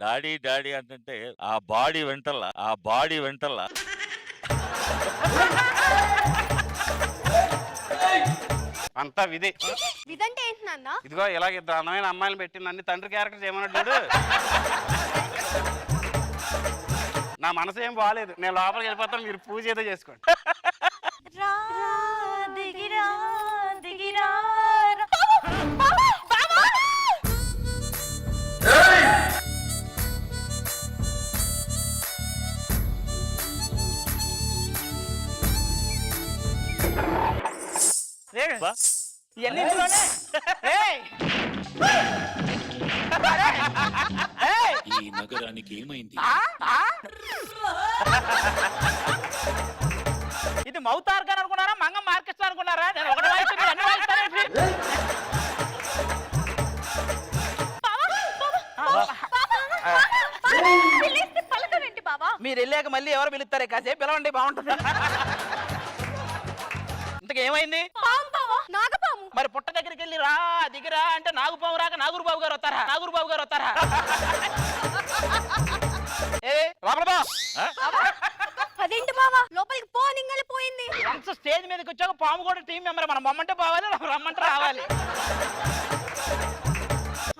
Daddy daddy అంటే ఆ body వెంటల్లా అంతా విధి. విధంటే ఏంటి నాన్న? ఇదిగో ఇలాగ ఇద్దరు అందమైన అమ్మాయిలు పెట్టింది, అన్ని తండ్రి క్యారెక్టర్స్ ఏమన్నాడు. నా మనసు ఏం బాగాలేదు, నేను లోపలికి వెళ్ళిపోతాను, మీరు పూజ ఏదో చేసుకోండి. ఈ నగరానికి ఏమైంది? ఇది మౌత్ ఆర్గాన్ అనుకున్నారా, మంగం మార్కెట్ అనుకున్నారా? నేను ఒకటి వాయిస్తాను, అన్ని వాయిస్తాను. మీరు వెళ్ళాక మళ్ళీ ఎవరు పిలుస్తారే, కాసేపు పిలవండి, బాగుంటుంది. ఇంతకు ఏమైంది? నాగపాము. మరి పుట్ట దగ్గరికి వెళ్ళి రా దిగిరా అంటే నాగుపాము రాక నాగూరుబాబు గారు వస్తారా? ఏ లోపల బా. అదేంటి బావా, లోపలికి పో నింగలి పోయింది. వన్స్ స్టేజ్ మీదకి వచ్చాక పాము కూడా టీం మెంబర్, మనం బొమ్మంటే పోవాలి, రమ్మంటే రావాలి.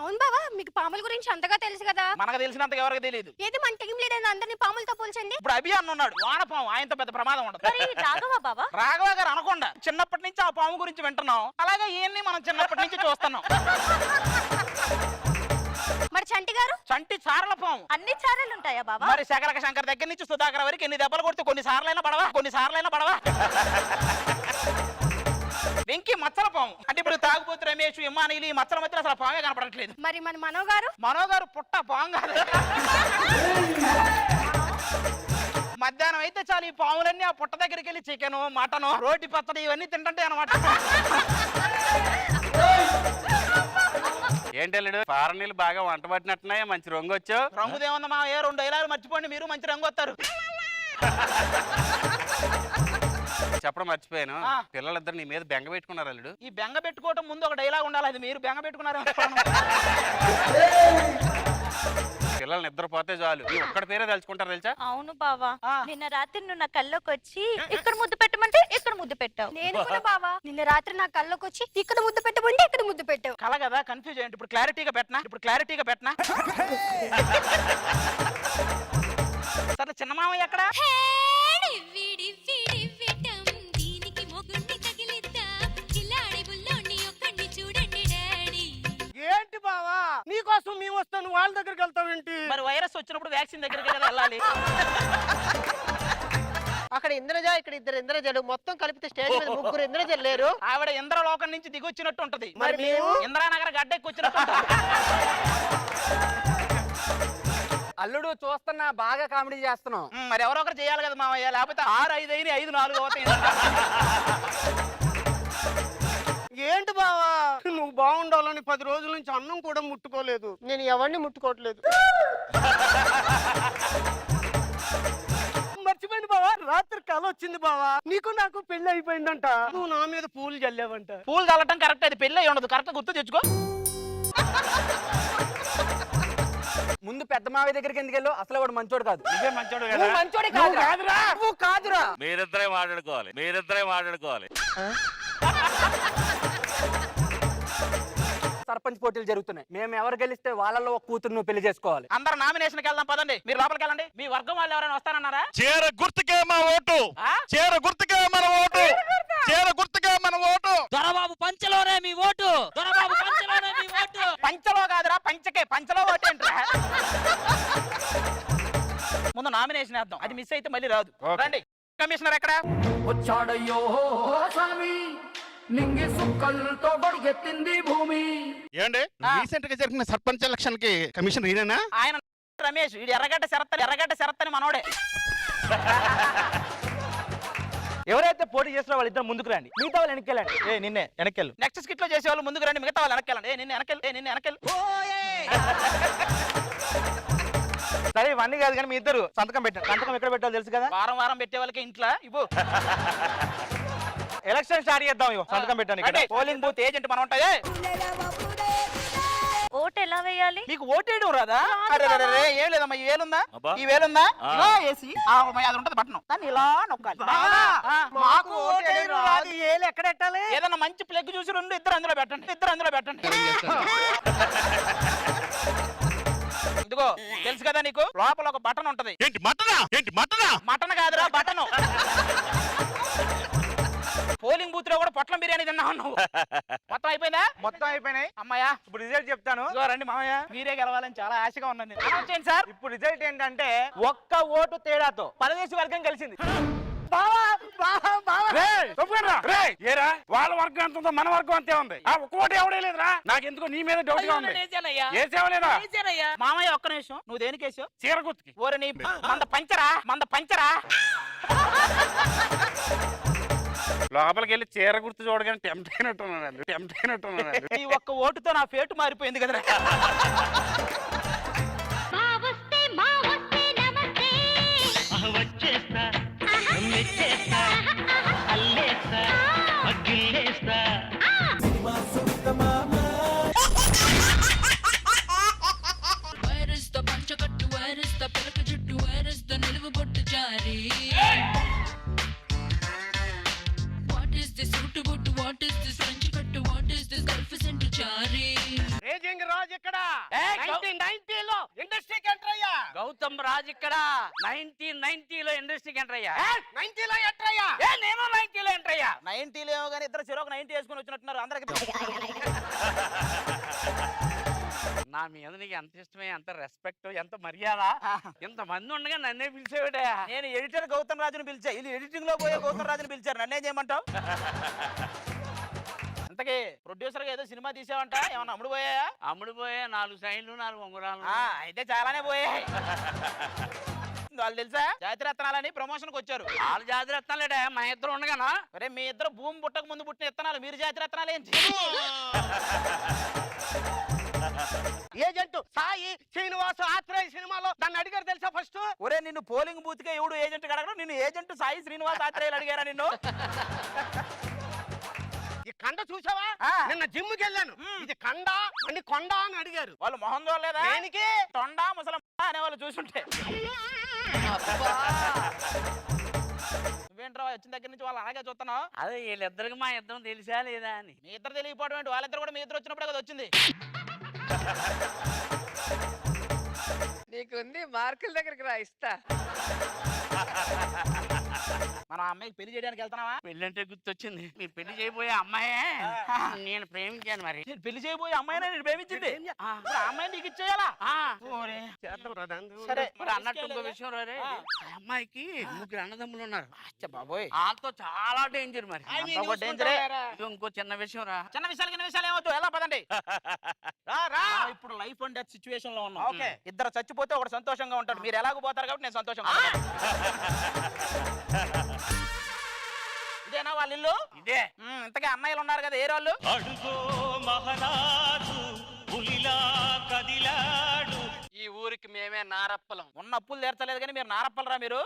అవును బావా, మీకు పాముల గురించి అంతగా తెలుసు కదా? మనకు తెలిసినంత ఎవరికి తెలియదు. ఏది మన టీం లీడర్ అందరినీ పాములతో పోల్చండి. ఇప్పుడు అభియాన్ ఉన్నాడు, వానపాము, ఆయనతో పెద్ద ప్రమాదం ఉండదు. రాఘవ బావా, రాఘవ గారు అనకుండా చిన్నప్పటి నుంచి ఆ పాము గురించి వింటున్నాం, అలాగే ఈయన్ని మనం చిన్నప్పటి నుంచి చూస్తున్నాం. మరి చంటి గారు? చంటి చారల పాము. అన్ని చారలు ఉంటాయా బావా? మరి శకరక శంకర్ దగ్గర నుంచి సుధాకర్ వరకు ఎన్ని దెబ్బలు కొడితే కొన్ని సార్లైనా పడవా. వెంకీ మచ్చల పాము. అంటే ఇప్పుడు తాగుబోతు రమేష్, ఇమ్మానీలు ఈ మచ్చల మధ్య అసలు పామే కనపడట్లేదు. మరి మన మనో గారు పుట్ట పాము కాదు. మధ్యాహ్నం అయితే చాలు ఈ పాములన్నీ ఆ పుట్ట దగ్గరికి వెళ్ళి చికెన్, మటన్, రోటి పచ్చడి ఇవన్నీ తింటుంటాయి అన్నమాట. ఏంటల్లుడు, పారనీళ్ళు బాగా వంట పట్టినట్టున్నాయి, మంచి రంగు వచ్చావు. రంగుదేముందా మా, ఏ 2 డైలాగులు మర్చిపోండి, మీరు మంచి రంగు వస్తారు. చెప్పడం మర్చిపోయాను, పిల్లలిద్దరు నీ మీద బెంగ పెట్టుకున్నారు అల్లుడు. ఈ బెంగ పెట్టుకోవటం ముందు ఒక డైలాగ్ ఉండాలి, అది మీరు బెంగ పెట్టుకున్నారు. పిల్లల్ని నిద్రపోతే చాలు ఈ ఒక్కడి పేరే తలుచుకుంటారు తెలుసా? అవును బావా, నిన్న రాత్రి నువ్వు నా కల్లోకి వచ్చి ఇక్కడ ముద్దు పెట్టమంటే ఇక్కడ ముద్దు పెట్టావు. నేను కూడా బావా, నిన్న రాత్రి నా కళ్ళకి వచ్చి ఇక్కడ ముద్దు పెట్టమంటే ఇక్కడ ముద్దు పెట్టావు. కల కదా, కన్ఫ్యూజ్ అయ్యండి. ఇప్పుడు క్లారిటీగా పెట్టనా? సరే చిన్న మామయ్య ఎక్కడ? ఏంటి బావా, నీకోసం మేము వస్తాను, వాళ్ళ దగ్గరికి వెళ్తావు ఏంటి? మరి వైరస్ వచ్చినప్పుడు వ్యాక్సిన్ దగ్గరికి కదా వెళ్ళాలి. అక్కడ ఇంద్రజ, ఇక్కడ ఇద్దరు ఇంద్రజలు, మొత్తం కలిపితే స్టేజ్ మీద 3 ఇంద్రజలు లేరు. ఆవిడ ఇంద్రలోకం నుంచి దిగొచ్చినట్టు ఉంటది, మరి మేము ఇంద్రానగర్ గడ్డెక్కి వచ్చినట్టు ఉంటది. అల్లుడు చూస్తున్నా, బాగా కామెడీ చేస్తున్నావు. మరి ఎవరో ఒకరు చేయాలి కదా మామయ్య, లేకపోతే 6, 5 అయినా 5, 4 అవుతాయి. ఏంటి బావా, నువ్వు బాగుండాలని 10 రోజుల నుంచి అన్నం కూడా ముట్టుకోలేదు. నేను ఎవరిని ముట్టుకోవట్లేదు. మర్చిపోయింది బావా, రాత్రి కల వచ్చింది బావా, నీకు నాకు పెళ్లి అయిపోయిందంట. నువ్వు నా మీద పూలు చల్లావంట. పూలు చల్లటం కరెక్ట్, అది పెళ్లి అయి ఉండదు. కరెక్ట్ గుర్తు తెచ్చుకో. ముందు పెద్ద మావి దగ్గరికి ఎందుకు వెళ్ళు, అసలు వాడు మంచోడు కాదు. ఇదే మంచోడు కదా. నువ్వు మంచోడే కాదురా, నువ్వు కాదురా. మీరిద్దరే మాట్లాడుకోవాలి. సర్పంచ్ పోటీలు జరుగుతున్నాయి, మేము ఎవరు గెలిస్తే వాళ్ళలో ఒక కూతురు నువ్వు పెళ్లి చేసుకోవాలి. అందరు నామినేషన్కి వెళ్దాం పదండి, మీరు లోపలికి వెళ్ళండి. మీ వర్గం వాళ్ళు ఎవరైనా వస్తానన్నారా? చీర గుర్తుకే మన ఓటు. దొరబాబు పంచలోనే మీ ఓటు. పంచలో కాదురా, పంచలో ఓటు ఏంట్రా? ముందు నామినేషన్ వేద్దాం, అది మిస్ అయితే మళ్ళీ రాదు. రండి. కమిషనర్ ఎక్కడ? వచ్చాడయ్యో స్వామి, నింగి సుక్కలతో బడిగెత్తింది భూమి. ఏండి రీసెంట్ గా జరిగిన సర్పంచ్ ఎలక్షన్ కి కమిషనర్ ఈయన? ఆయన రమేష్, ఇది ఎర్రగడ్డ శరత్ అని మనోడే. ఎవరైతే పోటీ చేసిన వాళ్ళిద్దరు ముందుకు రండి, మిగతా వాళ్ళు వెనక్కెళ్ళండి. నిన్నే వెనకెళ్ళు. నెక్స్ట్ స్కిట్ లో చేసే వాళ్ళు ముందుకు రండి, మిగతా వాళ్ళు వెనకెళ్ళండి. నిన్ను వెనకెళ్ళు. సరే ఇవన్నీ కాదు కానీ మీ ఇద్దరు సంతకం పెట్టండి. సంతకం ఎక్కడ పెట్టాలో తెలుసు కదా? వారం పెట్టే వాళ్ళకి ఇంట్లో ఇవ్వు. ఎలక్షన్ స్టార్ట్ చేద్దాం. సంతకం పెట్టండి. పోలింగ్ బూత్ ఏజెంట్ మనం ఉంటాయి. ఓటు ఎలా వేయాలి? మీకు ఓటేయడం రాదా? అరే రే, రే, రే, ఏం లేదమ్మా, ఈ వేలుందా? అబ్బా. ఈ వేలుందా? ఆ. ఇలా వేసి అది ఉంటది బటన్, దాన్ని ఇలా నొక్కాలి. ఆ, మాకు ఓటేయడం రాదు, ఏలు ఎక్కడెట్టాలి? ఏదన్నా మంచి ప్లగ్ చూసి ఇద్దరు అందులో పెట్టండి. ఇదిగో తెలుసు కదా నీకు, లోపల ఒక బటన్ ఉంటది. ఏంటి మటనా మటన్ కాదురా, బటన్. పోలింగ్ బూత్ లో కూడా పొట్లం బిర్యానీ తిన్నావు నువ్వు. మొత్తం అయిపోయిందా? మొత్తం అయిపోయినాయి. అమ్మాయ్యా, ఇప్పుడు రిజల్ట్ చెప్తాను. ఇదిగో రండి మామయ్య, మీరే గెలవాలని చాలా ఆశగా ఉన్నాను నేను. అనౌన్స్ చేయండి సార్. ఇప్పుడు రిజల్ట్ ఏంటంటే ఒక్క ఓటు తేడాతో పరదేశీ వర్గం కలిసింది. ఏరా వాళ్ళ వర్గం ఎంత ఉందో మన వర్గం అంతే ఉంది. ఆ ఒక్క ఓటు ఎవడే లేదురా. నాకెందుకో నీ మీద డౌట్ గా ఉంది. ఏ సేవలేదా? మామయ్య ఒక్క నిమిషం, నువ్వు దేనికి వేసావు? చీర గుర్తుకి. ఓరే నీ మంద పంచరా. లోపలికి వెళ్ళి చీర గుర్తు చూడగానే టెంప్ట్ అయినట్టున్నాను. ఈ ఒక్క ఓటుతో నా ఫేటు మారిపోయింది కదరా. రేజింగ్ రాజ్ ఇక్కడ ఏయ్, 1990లో ఇండస్ట్రీకి ఎంటర్ అయ్యా. గౌతమ్ రాజ్ ఇక్కడ 1990లో ఇండస్ట్రీకి ఎంటర్ అయ్యా. 90లో ఎంటర్ అయ్యా. నేను 90లో ఎంటర్ అయ్యా. 90లో ఏమో కానీ ఇద్దరు చెరొక 90 వేసుకుని వచ్చినట్టున్నారు అందరికి. నా మీద నీకు ఎంత ఇష్టమే, ఎంత రెస్పెక్ట్, ఎంత మర్యాద. ఇంత మంది ఉండగా నన్నే పిలిచేవిడే. నేను ఎడిటర్ గౌతమ్ రాజుని పిలిచా, వీళ్ళు ఎడిటింగ్ లో పోయే గౌతమ్ రాజుని పిలిచారు. నన్నేం చేయమంటావు? అంతకీ ప్రొడ్యూసర్ గా ఏదో సినిమా తీసావంట, ఏమన్నా అమ్ముడు పోయా? అమ్ముడు పోయే 4 సైన్లు 4 ఉంగరాలు. అయితే చాలానే పోయాయి. వాళ్ళు తెలుసా, జాతిరత్నాలని ప్రమోషన్ కి వచ్చారు. వాళ్ళ జాతి రత్నాలేడా, మా ఇద్దరు ఉండగానా? అరే మీ ఇద్దరు భూమి పుట్టక ముందు పుట్టిన ఇత్తనాలు, మీరు జాతిరత్నాలు ఏంటి? ఏజెంట్ సాయి శ్రీనివాస్ ఆత్రేయ సినిమాలో దాన్ని అడిగారు తెలుసా ఫస్ట్. ఒరే నిన్ను పోలింగ్ బూత్ కే ఎవడు ఏజెంట్ అడగడం, నిన్ను ఏజెంట్ సాయి శ్రీనివాస్ ఆత్రేయులు అడిగారా నిన్ను? ఈ కండ చూసావా? ఆ. నిన్న జిమ్ కి వెళ్ళాను. ఇది కండ అని కొండ అని అడిగారు. వాళ్ళు మొహం చూడలేదా? దేనికి? తొండా ముసలం అనే వాళ్ళు చూసుంటే. నువ్వేంట్రా వచ్చిన దగ్గర నుంచి వాళ్ళు అలాగే చూస్తున్నావు? అదే వీళ్ళిద్దరికి మా ఇద్దరం తెలిసా లేదా అని. మీ ఇద్దరు తెలియకపోవడం ఏంటి? వాళ్ళిద్దరు కూడా మీ ఇద్దరు వచ్చినప్పుడే కదా వచ్చింది. నీకుంది మార్కుల దగ్గరికి రా, ఇస్తా. మనం ఆ అమ్మాయికి పెళ్లి చేయడానికి వెళ్తున్నావా? పెళ్ళంటే గుర్తొచ్చింది, మీరు పెళ్లి చేయబోయే అమ్మాయే నేను ప్రేమించాను. మరి నేను పెళ్లి చేయబోయే అమ్మాయినే నేను ప్రేమించింది. ఇప్పుడు ఆ అమ్మాయిని నీకు ఇచ్చేయాలా? ఓరే. సరే మరి అన్నట్టు ఇంకో విషయం రే, ఆ అమ్మాయికి 3 అన్నదమ్ములు ఉన్నారు. బాబోయ్, వాళ్ళతో చాలా డేంజర్. మరి అంతా ఒక డేంజరే. ఇదిగో ఇంకో చిన్న విషయం రా. చిన్న విషయాలు ఏమవుతావు? ఎలా పదండి. ఇప్పుడు లైఫ్ అండ్ డెత్ సిచ్యువేషన్ లో ఉన్నాం. ఓకే. ఇద్దరు చచ్చిపోతే ఒకటి సంతోషంగా ఉంటాడు. మీరు ఎలాగో పోతారు కాబట్టి నేను సంతోషంగా ఉంటాను. ఇదేనా వాళ్ళ ఇల్లు? ఇదే. ఇంతకీ అన్నయ్యలు ఉన్నారు కదా, ఏ వాళ్ళు? అడుగో మహారాజు పులిలా కదిలాడు. ఈ ఊరికి మేమే నారప్పలం. ఉన్న అప్పులు తీర్చలేదు కానీ మీరు నారప్పలరా మీరు?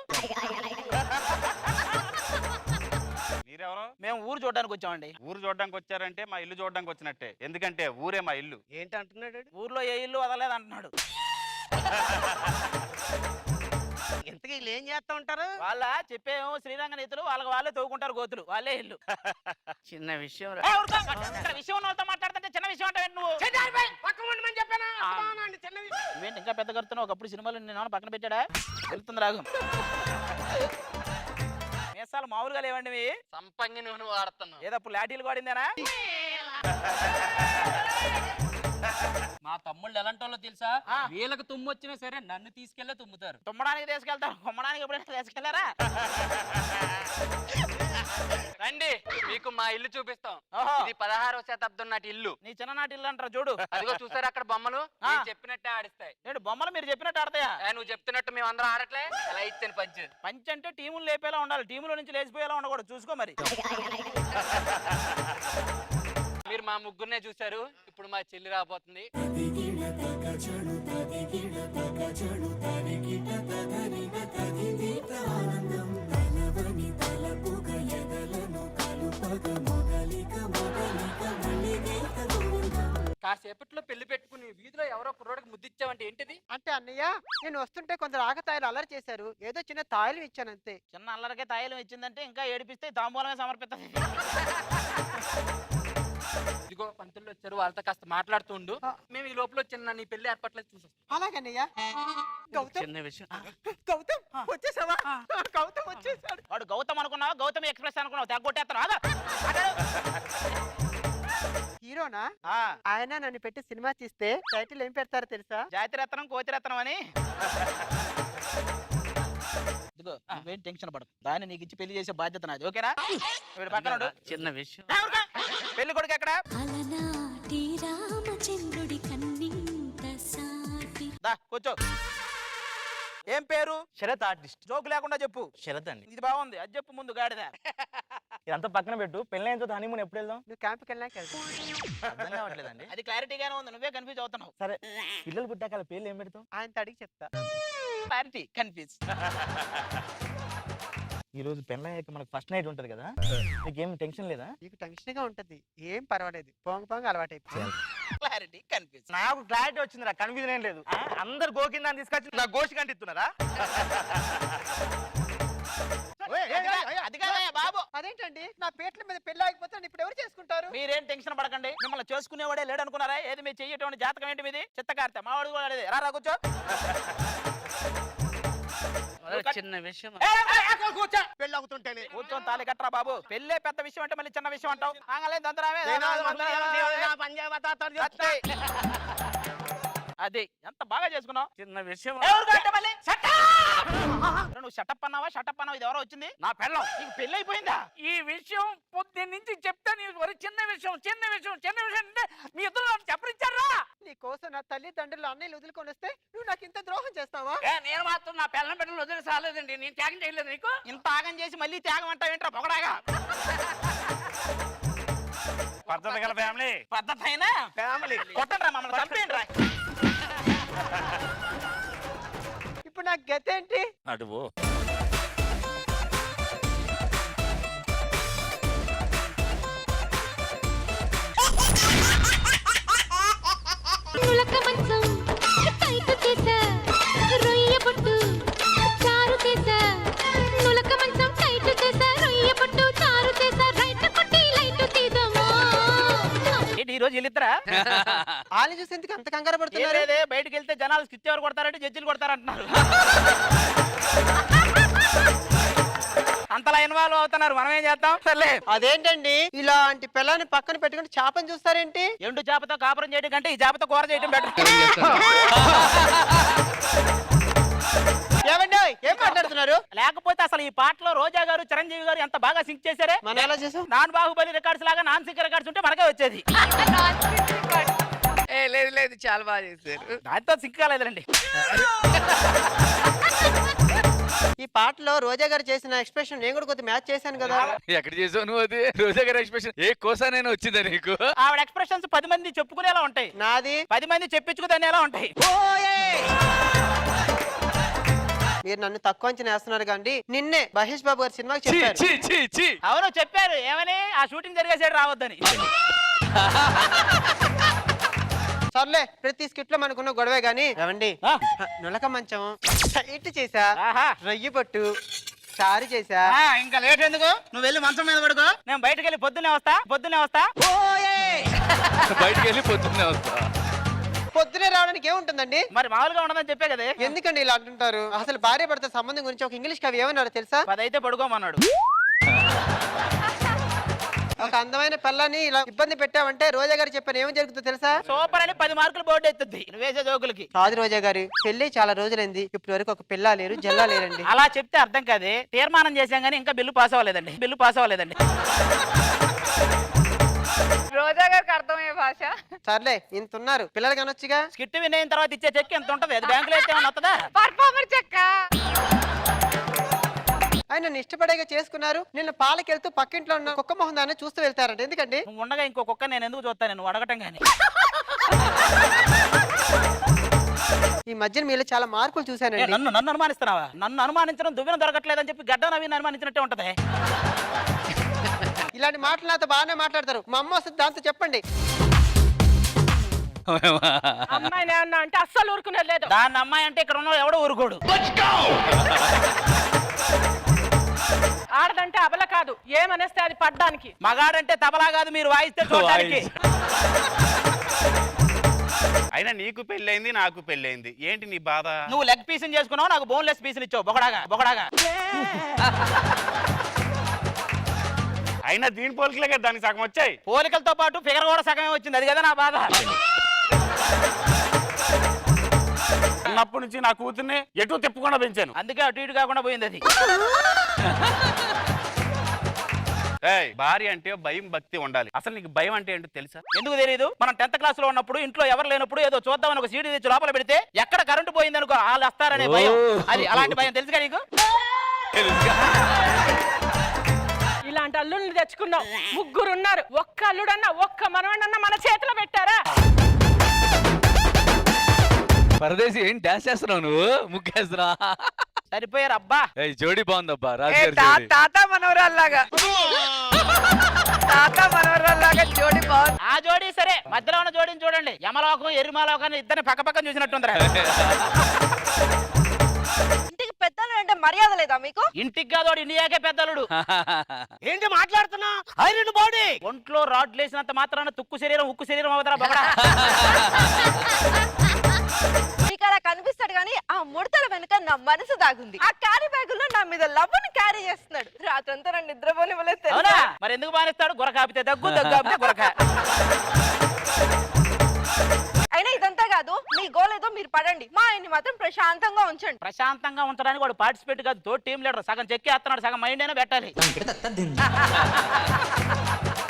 మీరెవరు? మేము ఊరు చూడడానికి వచ్చామండి. ఊరు చూడడానికి వచ్చారంటే మా ఇల్లు చూడడానికి వచ్చినట్టే. ఎందుకంటే ఊరే మా ఇల్లు. ఏంటి అంటున్నాడు? ఊర్లో ఏ ఇల్లు వదలేదు అంటున్నాడు. ఇంతకీ వీళ్ళు ఏం చేస్తా ఉంటారు? వాళ్ళ చెప్పేమో శ్రీరంగ నీతులు, వాళ్ళే తవ్వుకుంటారు గోతులు, వాళ్ళే ఇల్లు. చిన్న విషయం రా. ఇక్కడ విషయం ఉన్న వాళ్ళతో మాట్లాడుతుంటే చిన్న విషయం అంటే నువ్వు చెప్పానా? నువ్వేంటి ఇంకా పెద్ద కడుతున్నావు? ఒకప్పుడు సినిమాలు నేను పక్కన పెట్టాడా? వెళ్తుంది రాగు. మీసాలు మామూలుగా లేవండి మీ. సంపంగి నూనె వాడుతున్నావు. ఏదప్పుడు లాఠీలు వాడిందేనా? మా తమ్ముళ్ళు ఎలాంటి వాళ్ళో తెలుసా? వీళ్ళకి తుమ్ము వచ్చినా సరే నన్ను తీసుకెళ్లే తుమ్ముతారు. తుమ్మడానికి తీసుకెళ్తారు, కొమ్మడానికి ఎప్పుడైనా తీసుకెళ్లారా? రండి, మీకు మా ఇల్లు చూపిస్తాం. ఓహో. ఇది 16వ శతాబ్దం నాటి ఇల్లు. నీ చిన్ననాటి ఇల్లు అంటారు చూడు. అదిగో చూసారు అక్కడ బొమ్మలు, నేను చెప్పినట్టే ఆడిస్తాయి. ఏంటి బొమ్మలు మీరు చెప్పినట్టు ఆడతాయా? నువ్వు చెప్తున్నట్టు మేము అందరం ఆడట్లే. అలా ఇచ్చాను పంచ్. పంచ్ అంటే టీములు లేపేలా ఉండాలి, టీముల నుంచి లేచిపోయేలా ఉండకూడదు. చూసుకో మరి. మీరు మా ముగ్గురునే చూసారు, ఇప్పుడు మా చెల్లి రాబోతుంది. కాసేపట్లో పెళ్లి పెట్టుకుని వీధిలో ఎవరో కుర్రోడికి ముద్దిచ్చావంటే ఏంటిది? అంటే అన్నయ్య నేను వస్తుంటే కొందరు ఆకతాయిలు అల్లరి చేశారు, ఏదో చిన్న తాయిలు ఇచ్చాను అంతే. చిన్న అల్లరికే తాయిలం ఇచ్చిందంటే ఇంకా ఏడిపిస్తే తాంబూలమే సమర్పిస్తుంది. ఇదిగో పంతులు వచ్చారు, వాళ్ళతో కాస్త మాట్లాడుతూ ఉండు. మేము ఈ లోపల చిన్న నీ పెళ్లి ఏర్పాట్లేదు చూసొస్తాం. అలాగన్నయ్య. గౌతమ్ చిన్న విషయం గౌతమ్ వచ్చేసావా? గౌతమ్ వచ్చేసాడు. వాడు గౌతమ్ అనుకున్నావా గౌతమ్ ఎక్స్ప్రెస్ అనుకున్నావు? తెగొట్టేస్తాను ఆగా. హీరోనా? ఆ, ఆయన నన్ను పెట్టి సినిమా తీస్తే టైటిల్ ఏం పెడతారో తెలుసా? జాతిరత్నం కోతిరత్నం అని. ఇదిగో నువ్వేం టెన్షన్ పడకు, దాన్ని నీకు ఇచ్చి పెళ్లి చేసే బాధ్యత నాది. ఓకేనా? వీడు పక్కన ఉండు. చిన్న విషయం పెళ్లి కొడుకు ఎక్కడ? అలనాటి రామచంద్రుడి కన్నింత సాటి. దా కూర్చో. ఏం పేరు? శరత్ ఆర్టిస్ట్. జోక్ లేకుండా చెప్పు. శరత్ అండి. ఇది బాగుంది, అది చెప్పు ముందు గాడిద. ఇదంతా పక్కన పెట్టు. పెళ్ళైన తర్వాత హనీమూన్ ఎప్పుడు వెళ్దాం? నువ్వు క్యాంప్కి వెళ్ళాక వెళ్తావు. అర్థం కావట్లేదండి. అది క్లారిటీగానే ఉంది, నువ్వే కన్ఫ్యూజ్ అవుతున్నావు. సరే, పిల్లలు పుట్టాక పేర్లు ఏం పెడతాం? ఆయనతో అడిగి చెప్తా. Clarity confuse. ఈ రోజు పెళ్ళయ్యాక మనకు ఫస్ట్ నైట్ ఉంటది కదా, నీకేం టెన్షన్ లేదా? నీకు టెన్షన్ గా ఉంటది, ఏం పర్వాలేదు, పోంగ పోంగ అలవాటు అయిపోయింది. Clarity confuse. నాకు క్లారిటీ వచ్చింది, నాకు కన్ఫ్యూజన్ ఏం లేదు. అందరు గోకిందని తీసుకొచ్చి నా గోషి కంటిస్తున్నారా? అది కాదయ్యా బాబు. అదేంటండి నా పేట్ల మీద పెళ్లి ఆగిపోతే నన్ను ఇప్పుడు ఎవరు చేసుకుంటారు? మీరేం టెన్షన్ పడకండి, మిమ్మల్ని చేసుకునేవాడే లేడు అనుకున్నారా? ఏది మీరు చెయ్యేటువంటి జాతకం ఏంటి మీది? చిత్తకార్తె మావాడు కూడా అడిది. రా కూర్చో. చిన్న విషయం కూర్చో. పెళ్లి అవుతుంటేనే కూర్చొని తాళి కట్టరా బాబు. పెళ్ళే పెద్ద విషయం అంటే మళ్ళీ చిన్న విషయం అంటావు. ఆంగలే దంతరామే. అది ఎంత బాగా చేసుకున్నావు. చిన్న విషయం నువ్వు షటప్ అన్నావా? షటప్ అన్నావు. ఇది ఎవరో వచ్చింది. నా పెళ్ళం. నీకు పెళ్లి అయిపోయిందా? ఈ విషయం పొద్దున్న నుంచి చెప్తా నీ చిన్న విషయం చిన్న విషయం చిన్న విషయం అంటే మీ ఇద్దరు నాకు చెప్పరిచ్చారా? నీ కోసం నా తల్లిదండ్రులు అన్నయ్యలు వదులుకొని వస్తే నువ్వు నాకు ఇంత ద్రోహం చేస్తావా? నేను మాత్రం నా పెళ్ళం పెట్టడం వదిలి సాలేదండి. నేను త్యాగం చేయలేదు నీకు. ఇంత ఆగం చేసి మళ్ళీ త్యాగం అంటావు ఏంట్రా పొగడాగా? పద్ధతి గల ఫ్యామిలీ. పద్ధతి అయినా ఫ్యామిలీ. కొట్టండి రా, మమ్మల్ని చంపేయండి రా. ఇప్పుడు నాకు గతి ఏంటి? అడుగు నులక మంచం టైట్ చేసా, రొయ్య పొట్టు చారు చేసా. నులక మంచం టైట్ చేసా, రొయ్య పొట్టు చారు చేసా. రైట్ కొట్టి లైట్ తీద్దామా? ఏంటి ఈ రోజు వెళ్ళిద్దరా? వాళ్ళని చూసి ఎందుకు అంత కంగారు ఏం పడుతున్నారు? లేదే, బయటకు వెళ్తే జనాలు స్కిచ్ ఎవరు కొడతారంటే జడ్జిలు కొడతారంటున్నారు. అంతలా ఇన్వాల్వ్ అవుతున్నారు, మనం ఏం చేద్దాం? సర్లే. అదేంటండి ఇలాంటి పిల్లని పక్కన పెట్టుకుని చేపని చూస్తారేంటి? ఎండు చేపతో కాపురం చేయడం కంటే ఈ చేపతో కూర చేయడం బెటర్. ఏమండి ఏం మాట్లాడుతున్నారు? లేకపోతే అసలు ఈ పాటలో రోజా గారు చిరంజీవి గారు ఎంత బాగా సింక్ చేశారే. మనం ఎలా చేసాం? నాన్ బాహుబలి రికార్డ్స్ లాగా నాన్ సింక్ రికార్డ్స్ ఉంటే మనకే వచ్చేది. లేదు లేదు, చాలా బాగా చేశారు. దాంతో సింక్ కాలేదండి. ఈ పాటలో రోజా గారు చేసిన ఎక్స్ప్రెషన్ నేను కూడా కొద్దిగా మ్యాచ్ చేశాను కదా. ఎక్కడ చేసావు నువ్వు అది? రోజా గారి ఎక్స్ప్రెషన్ ఏ కోసానైనా వచ్చిందా నీకు? ఆవిడ ఎక్స్ప్రెషన్స్ 10 మంది చెప్పుకునేలా ఉంటాయి, నాది 10 మంది చెప్పించుకునేలా ఉంటాయి. మీరు నన్ను తక్కువ అంచనా వేస్తున్నారు కానీ నిన్నే మహేష్ బాబు గారి సినిమాకి చెప్పారు. అవును చెప్పారు. ఏమని? ఆ షూటింగ్ జరిగే సైడ్ రావద్దని. సర్లే, ప్రతి స్కిట్ లో మనకున్న గొడవే గానీ ఏమండి ఆ. నులక మంచం టైట్ చేసా, ఆహా. రొయ్యి పట్టు చారు చేసా. ఇంకా లేట్ ఎందుకు? నువ్వు వెళ్ళి మంచం మీద పడుకో, నేను బయటకు వెళ్ళి పొద్దున్నే వస్తా. బయటికి వెళ్ళి పొద్దున్నే వస్తా. పొద్దునే రావడానికి ఏముంటుందండి? మరి మామూలుగా ఉండదని చెప్పే కదా. ఎందుకండి ఇలా అంటుంటారు? అసలు భార్య భర్త సంబంధం గురించి ఒక ఇంగ్లీష్ కవి ఏమన్నారో తెలుసా? 10 అయితే పడుకోమన్నాడు. ఒక అందమైన పిల్లని ఇలా ఇబ్బంది పెట్టావంటే రోజా గారు చెప్పారు ఏమని జరుగుతుందో తెలుసా? సూపర్ అని 10 మార్కులు బోర్డు ఎత్తుద్ది నువ్వు వేసే జోకులకి. కాదు రోజా గారు, పెళ్లి చాలా రోజులైంది, ఇప్పటి వరకు ఒక పిల్ల లేరు, జల్లా లేరండి. అలా చెప్తే అర్థం కాదే. తీర్మానం చేశాం కానీ ఇంకా బిల్లు పాస్ అవ్వలేదండి. రోజా గారికి అర్థమయ్యే భాష. సర్లే, ఇంత ఉన్నారు, పిల్లలు కనొచ్చుగా. స్కిట్ వినైన తర్వాత ఇచ్చే చెక్ ఎంత ఉంటది? అది బ్యాంకులో అయితే ఏమన్నా వస్తుందా? పర్ఫార్మర్ చెక్క. ఆయన నన్ను ఇష్టపడేగా చేసుకున్నారు. నిన్న పాలకెళ్తూ పక్కింట్లో ఉన్న కుక్క మొహం దాన్ని చూస్తూ వెళ్తారంట. ఎందుకండి? నువ్వు ఉండగా ఇంకో కుక్క నేను ఎందుకు చూస్తాను? నువ్వు అడగటం కానీ. ఈ మధ్యన మీలో చాలా మార్పులు చూశానండి. నన్ను అనుమానిస్తున్నావా? నన్ను అనుమానించడం దువ్వెన దొరకట్లేదని చెప్పి గడ్డ నవీన్ అనుమానించినట్టే ఉంటది. ఇలాంటి మాటలు నాతో బాగానే మాట్లాడతారు. మా అమ్మ వస్తుంది, దాంతో చెప్పండి. అమ్మాయిని అన్న అంటే అస్సలు ఊరుకునేది లేదు. దాన్ని అమ్మాయి అంటే ఇక్కడ ఉన్న ఎవడో ఊరుకోడు. ఆడదంటే అబల కాదు, ఏమనేస్తే అది పడ్డానికి. మగాడంటే తబలా కాదు, మీరు వాయిస్తే చూడడానికి. అయినా నీకు పెళ్ళైంది, నాకు పెళ్ళైంది, ఏంటి నీ బాధ? నువ్వు లెగ్ పీస్ చేసుకున్నావు, నాకు బోన్లెస్ పీసులు ఇచ్చావు. బొగడాగా అయినా దీని పోలికలే దానికి సగం వచ్చాయి. పోలికలతో పాటు ఫిగర్ కూడా సగమే వచ్చింది, అది కదా నా బాధ. అన్నప్పటి నుంచి నా కూతుర్ని ఎటు తిప్పకుండా పెంచాను, అందుకే అటు ఇటు కాకుండా పోయింది అది. భార్య అంటే భయం భక్తి ఉండాలి. అసలు నీకు భయం అంటే ఏంటో తెలుసా? ఎందుకు తెలియదు? మనం 10th క్లాస్ లో ఉన్నప్పుడు ఇంట్లో ఎవరు లేనప్పుడు ఏదో చూద్దామని ఒక సీడీ తెచ్చి లోపల పెడితే ఎక్కడ కరెంటు పోయింది అనుకో వాళ్ళు వస్తారనే భయం. అది అలాంటి భయం తెలుసుగా నీకు? ఇలాంటి అల్లుల్ని తెచ్చుకున్నావు, 3 ఉన్నారు. ఒక్క అల్లుడన్నా ఒక్క మనవడన్నా మన చేతిలో పెట్టారా? పరదేశి ఏం డాన్స్ చేస్తున్నావు నువ్వు? ముగ్గేస్తున్నా. సరిపోయారు అబ్బా. జోడీ బాగుందబ్బా, రాజుగారి జోడీ. తాత మనవరాల్లాగా జోడీ బాగుంది. ఆ జోడీ సరే, మధ్యలో ఉన్న జోడీని చూడండి. యమలోకం ఎరిమాలోకం ఇద్దరిని పక్క పక్కన చూసినట్టుందిరా. ఇంటికి పెద్దలు అంటే మర్యాద లేదా మీకు? ఇంటికి కాదోడు ఇండియాకే పెద్దలుడు. ఏంటి మాట్లాడుతున్నా? ఐరన్ బాడీ ఒంట్లో రాడ్లు వేసినంత మాత్రాన తుక్కు శరీరం ఉక్కు శరీరం అవుతారా బొగడా? మీకు అలా కనిపిస్తాడు కానీ ఆ ముడతల వెనుక నా మనసు దాగుంది. ఆ క్యారీ బ్యాగుల్లో నా మీద లవ్వుని క్యారీ చేస్తున్నాడు. రాత్రంతా నన్ను నిద్రపోనివ్వలేదు. అవునా? మరి ఎందుకు బానిస్తాడు? గుర కాపితే దగ్గు, దగ్గు కాపితే గురక. అయినా ఇదంతా కాదు, మీ గోల్ ఏదో మీరు పడండి, మా ఆయన్ని మాత్రం ప్రశాంతంగా ఉంచండి. ప్రశాంతంగా ఉంచడానికి వాడు పార్టిసిపేట్ కాదు, తో టీం లీడర్. సగం చెక్కేస్తున్నాడు, సగం మైండ్ అయినా పెట్టాలి.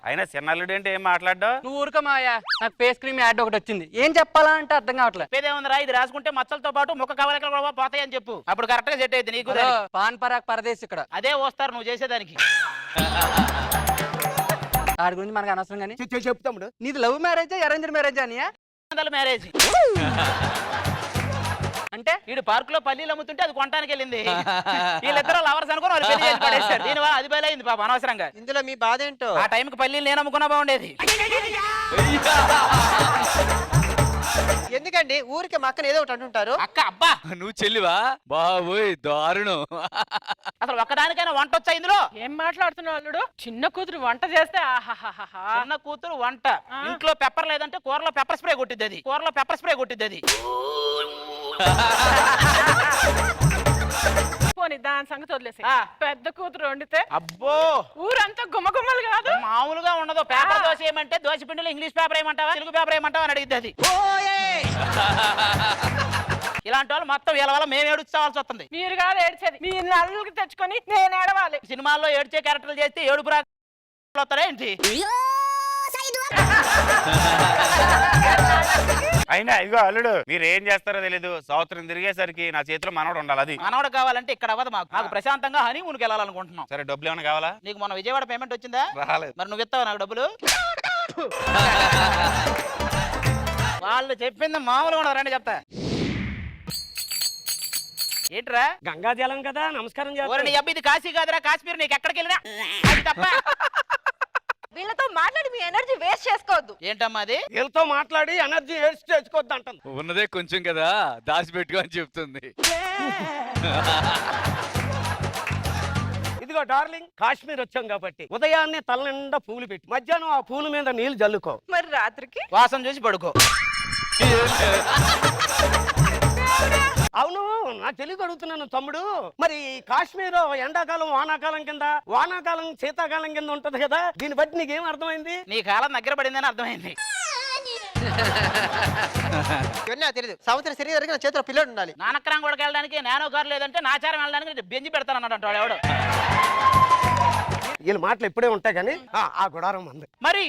అయినా చిన్నల్లుడు ఏంటి ఏం మాట్లాడ్డా? నువ్వు ఊరుకోమాయా, నాకు ఫేస్ క్రీమ్ యాడ్ ఒకటి వచ్చింది, ఏం చెప్పాలా అంటే అర్థం కావట్లేదు. పేదేముందిరా, ఇది రాసుకుంటే మచ్చలతో పాటు ముఖ కవలికలు కూడా పోతాయి అని చెప్పు. అప్పుడు కరెక్ట్ గా సెట్ అయింది నీకు. పాన్ పరాక్ పరదేశ్ ఇక్కడ అదే వస్తారు నువ్వు చేసేదానికి. వాడి గురించి మనకు అనవసరం కానీ చెప్తాముడు. నీది లవ్ మ్యారేజ్ అరేంజ్డ్ మ్యారేజ్ అని? మ్యారేజ్ అంటే వీడు పార్క్ లో పల్లీలు అమ్ముతుంటే అది కొనడానికి వెళ్ళింది. వీళ్ళిద్దరు లవర్స్ అనుకుని వాళ్ళు పెళ్లి చేసి పడేశారు. దీనివల్ల అది బయలైంది పాప అనవసరంగా. ఇందులో మీ బాధ ఏంటో? ఆ టైంకి పల్లీలు నేను అమ్ముకున్నా బాగుండేది. ఎందుకండి ఊరికి మా అక్కని ఏదో ఒకటి అంటుంటారు. అక్క అబ్బా నువ్వు చెల్లివా? బాబోయ్ దారుణం. అసలు ఒక్కదానికైనా వంట వచ్చా ఇందులో? ఏం మాట్లాడుతున్నావు అల్లుడు? చిన్న కూతురు వంట చేస్తే ఆహాహాహా. చిన్న కూతురు వంట, ఇంట్లో పెప్పర్ లేదంటే కూరలో పెప్పర్ స్ప్రే కొట్టిద్ది అది. కూరలో పెప్పర్ స్ప్రే కొట్టిద్ది అది. పోనీ దాని సంగతి వదిలేసి, పెద్ద కూతురు వండితే అబ్బో ఊరంతా గుమ్మగుమ్మలు కాదు? మామూలుగా ఉండదు. పేపర్ దోశ ఏమంటే దోశ పిండిలో ఇంగ్లీష్ పేపర్ ఏమంటావా, తెలుగు పేపర్ ఏమంటావా అని అడిగిద్ది అది. ఇలాంటి వాళ్ళు మొత్తం వీళ్ళ వల్ల మేము ఏడుచాల్సి వస్తుంది. మీరు కాదు ఏడ్చేది, మీ నల్లుకి తెచ్చుకొని నేను ఏడవాలి. సినిమాల్లో ఏడ్చే క్యారెక్టర్లు చేస్తే ఏడుపు వస్తారా ఏంటి? అయినా ఇదిగో అల్లుడు, మీరు ఏం చేస్తారో తెలీదు. సంవత్సరం తిరిగేసరికి నా చేతిలో మనవడు ఉండాలి. అది మనవడు కావాలంటే ఇక్కడ అవ్వదు. మాకు ప్రశాంతంగా హనీమూన్కి వెళ్ళాలనుకుంటున్నాం. సరే, డబ్బులు ఏమైనా కావాలా? నీకు మొన్న విజయవాడ పేమెంట్ వచ్చిందా? రాలేదు. మరి నువ్వు ఇస్తావా నాకు డబ్బులు? వాళ్ళు చెప్పింది మామూలుగా ఉండదు, రండి చెప్తా. ఏంట్రా? గంగాజలం కదా, నమస్కారం ఓరి నీ అబ్బాయి, ఇది కాశీ కాదురా, కాశ్మీర్. నీకు ఎక్కడికి వెళ్ళినా అది తప్ప. వీళ్ళతో మాట్లాడి మీ ఎనర్జీ వేస్ట్ చేసుకోవద్దు. ఏంటమ్మా అది? వీళ్ళతో మాట్లాడి ఎనర్జీ వేస్ట్ చేసుకోవద్దు అంటుంది. ఉన్నదే కొంచెం కదా, దాచిపెట్టుకో అని చెప్తుంది. ఇదిగో డార్లింగ్, కాశ్మీర్ వచ్చాం కాబట్టి ఉదయాన్నే తల నిండా పూలు పెట్టి మధ్యాహ్నం ఆ పూల మీద నీళ్లు జల్లుకో. మరి రాత్రికి వాసన చూసి పడుకో. అవును, నా తెలియక అడుగుతున్నాను తమ్ముడు. మరి కాశ్మీర్ ఎండాకాలం వానాకాలం కింద, వానాకాలం శీతాకాలం కింద ఉంటది కదా, దీన్ని బట్టి నీకేం అర్థమైంది? నీ కాలం దగ్గర పడిందని అర్థమైంది. తెలియదు. సంవత్సరం శరీరం నా చేతిలో పిల్లడు ఉండాలి. నానక్రాం కూడా వెళ్ళడానికి నానో కారు లేదంటే నాచారం వెళ్ళడానికి బెంజి పెడతాను అన్నట్టు వాడు ఎవడు. వీళ్ళ మాటలు ఇప్పుడే ఉంటాయి కానీ ఆ గుడారం ఉంది. మరి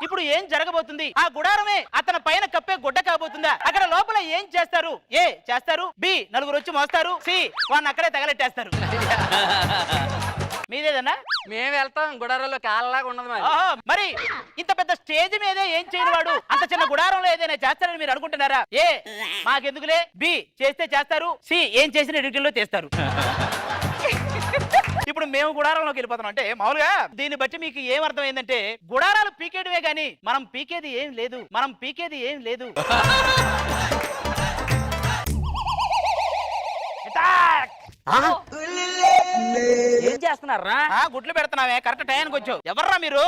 ఇప్పుడు ఏం జరగబోతుంది? ఆ గుడారమే అతని పైన కప్పే గుడ్డ కాబోతుందా? అక్కడ లోపల ఏం చేస్తారు? ఏ చేస్తారు, బి నలుగురు వచ్చి మోస్తారు, సి వాడిని అక్కడే తగలెట్టేస్తారు. మీదేదన్నా? మేము వెళ్తాం, గుడారంలో కాలలాగా ఉండదు మరి. మరి ఇంత పెద్ద స్టేజ్ మీదే ఏం చేయని వాడు అంత చిన్న గుడారంలో ఏదైనా చేస్తారని మీరు అనుకుంటున్నారా? ఏ మాకెందుకులే, బి చేస్తే చేస్తారు, సి ఏం చేసిన ఎడిటింగ్ లో తీస్తారు. ఇప్పుడు మేము గుడారంలోకి వెళ్ళిపోతున్నాం. అంటే మామూలుగా దీన్ని బట్టి మీకు ఏం అర్థమైందంటే గుడారాలు పీకేయడమే గానీ మనం పీకేది ఏం లేదు, మనం పీకేది ఏం లేదు. ఏం చేస్తున్నారా? గుడ్లు పెడుతున్నావే, కరెక్ట్ టైంకి వచ్చావు. ఎవర్రా మీరు?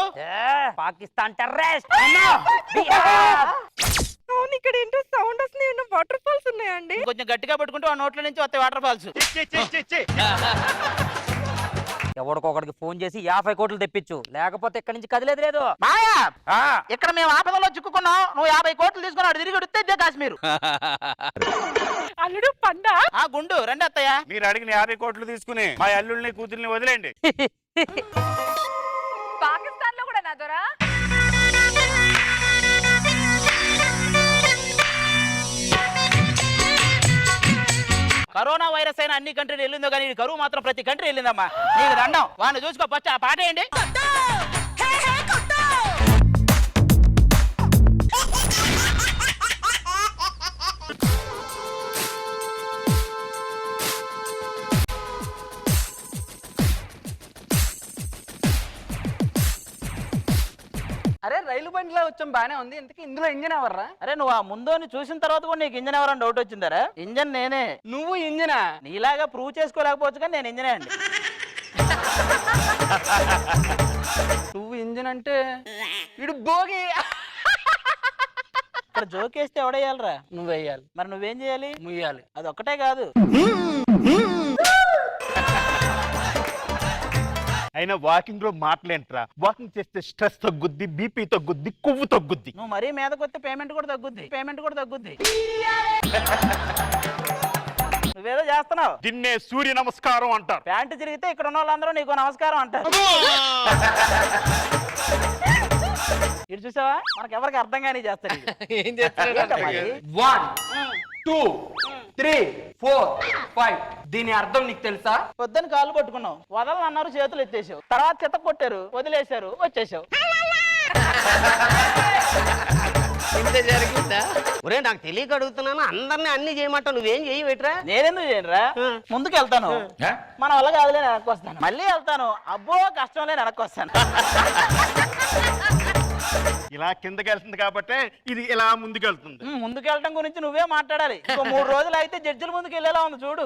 పాకిస్తాన్ టెర్రరిస్ట్. అవును, ఇక్కడ ఏంటో సౌండ్ వస్తుంది. వాటర్ ఫాల్స్ ఉన్నాయండి. కొంచెం గట్టిగా పట్టుకుంటే ఆ నోట్ల నుంచి వస్తాయి వాటర్ ఫాల్స్. ఎవరికొకడికి ఫోన్ చేసి 50 కోట్లు తెప్పించు, లేకపోతే ఇక్కడి నుంచి కదిలేదు లేదు. మాయా, ఇక్కడ మేము ఆపదలో చిక్కుకున్నాం, నువ్వు 50 కోట్లు తీసుకున్నావు, తిరిగి ఉడితే ఇదే కాశ్మీర్. అల్లుడు పండా ఆ గుండు రండి అత్తయ్య. మీరు అడిగిన 50 కోట్లు తీసుకుని మా అల్లుల్ని కూతుర్ని వదిలేండి. పాకిస్తాన్ లో కూడా నా దొరా. కరోనా వైరస్ అయినా అన్ని కంట్రీలు వెళ్ళిందో కానీ ఈ కరువు మాత్రం ప్రతి కంట్రీ వెళ్ళిందమ్మా. నీకు దండం. వాడిని చూసుకో, ఫస్ట్ ఆ పాట ఏంటి? అరే రైలు బండిలో వచ్చాం, బానే ఉంది. ఇంతకీ ఇందులో ఇంజన్ ఎవర్రా? అరే నువ్వు ఆ ముందు చూసిన తర్వాత కూడా నీకు ఇంజన్ ఎవరని డౌట్ వచ్చిందరా? ఇంజన్ నేనే. నువ్వు ఇంజనా? నీలాగా ప్రూవ్ చేసుకోలేకపోవచ్చు కానీ నేను ఇంజనే అండి. నువ్వు ఇంజన్ అంటే ఇడు భోగి. ఇక్కడ జోకేస్తే ఎవడేయాలరా? నువ్వు వేయాలి. మరి నువ్వేం చేయాలి? ముయ్యాలి. అది ఒక్కటే కాదు. అయినా వాకింగ్ లో మాటలేంట్రా? వాకింగ్ చేస్తే స్ట్రెస్ తగ్గుద్ది, బీపీ తగ్గుద్ది, కొవ్వు తగ్గుద్ది. నువ్వు మరీ మీదకి వస్తే పేమెంట్ కూడా తగ్గుద్ది, పేమెంట్ కూడా తగ్గుద్ది. నువ్వేదో చేస్తున్నావు. దీన్నే సూర్య నమస్కారం అంటారు. ప్యాంటు తిరిగితే ఇక్కడ ఉన్న వాళ్ళందరూ నీకు నమస్కారం అంటారు. ఇటు చూసావా, మనకి ఎవరికి అర్థం కానీ చేస్తారు. ఏం చేస్తాడు? 1 2 3 4 5. దీని అర్థం నీకు తెలుసా? పొద్దున్న కాళ్ళు పట్టుకున్నావు, వదలన్నారు, చేతులు ఎత్తేసావు, తర్వాత చెత్త కొట్టారు, వదిలేశారు, వచ్చేసావు. ఇంత జరిగిందా? ఒరే నాకు తెలియక అడుగుతున్నాను, అందరినీ అన్ని చేయమంటావు, నువ్వేం చేయి పెట్టరా? నేనెందుకు చేయనురా? ముందుకు వెళ్తాను, మన వల్ల కాదులే వెనక్కి వస్తాను, మళ్ళీ వెళ్తాను, అబ్బో కష్టం లేని వెనక్కి వస్తాను. ఇలా కిందకి వెళ్తుంది కాబట్టి ఇది ఇలా ముందుకు వెళ్తుంది. ముందుకు వెళ్ళడం గురించి నువ్వే మాట్లాడాలి. ఇంకో 3 రోజులు అయితే జడ్జిల ముందుకు వెళ్ళేలా ఉంది చూడు.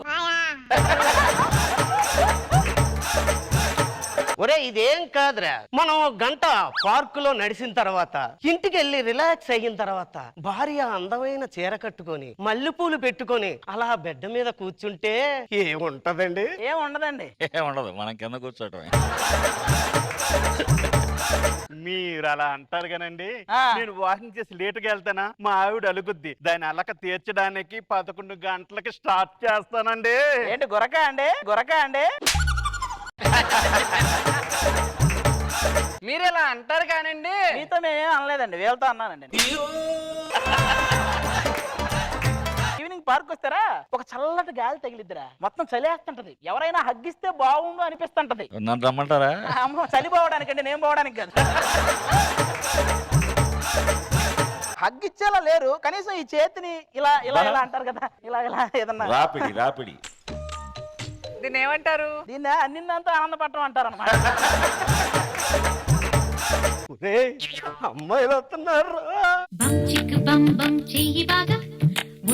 ఒరే ఇదేం కాదురా, మనం 1 గంట పార్క్ లో నడిచిన తర్వాత ఇంటికి వెళ్ళి రిలాక్స్ అయిన తర్వాత భార్య అందమైన చీర కట్టుకొని మల్లెపూలు పెట్టుకొని అలా బెడ్ మీద కూర్చుంటే ఏముంటదండి? ఏముండదండి. ఉండదు, మనం కింద కూర్చోటమే. మీరు అలా అంటారు కానండి, నేను వాకింగ్ చేసి లేటుగా వెళ్తానా, మా ఆవిడ అలుగుద్ది. దాని అలక తీర్చడానికి 11 గంటలకి స్టార్ట్ చేస్తానండి. ఏంటి గురక అండి? గురక అండి? మీరెలా అంటారు కానండి. మీతో మేమేం అనలేదండి, వీళ్ళతో అన్నానండి. ఈవినింగ్ పార్క్ వస్తారా, ఒక చల్లటి గాలి తగిలిద్దిరా, మొత్తం చలివేస్తుంటది, ఎవరైనా హగ్గిస్తే బాగుండు అనిపిస్తుంటది. నన్ను రమ్మంటారా? చలి పోవడానికండి, నేను పోవడానికి కాదు. హగ్గిచ్చేలా లేరు, కనీసం ఈ చేతిని ఇలా ఇలా ఇలా అంటారు కదా, ఇలా ఇలా ఏదన్నా. రాపిడి రాపిడి. దీన్ని ఏమంటారు? దీన్ని అన్నిందంతా ఆనందపడటం అంటారు అన్నమాట. అమ్మాయిలు వస్తున్నారు. బం చిక్ బం బం చెయ్యి బాగా,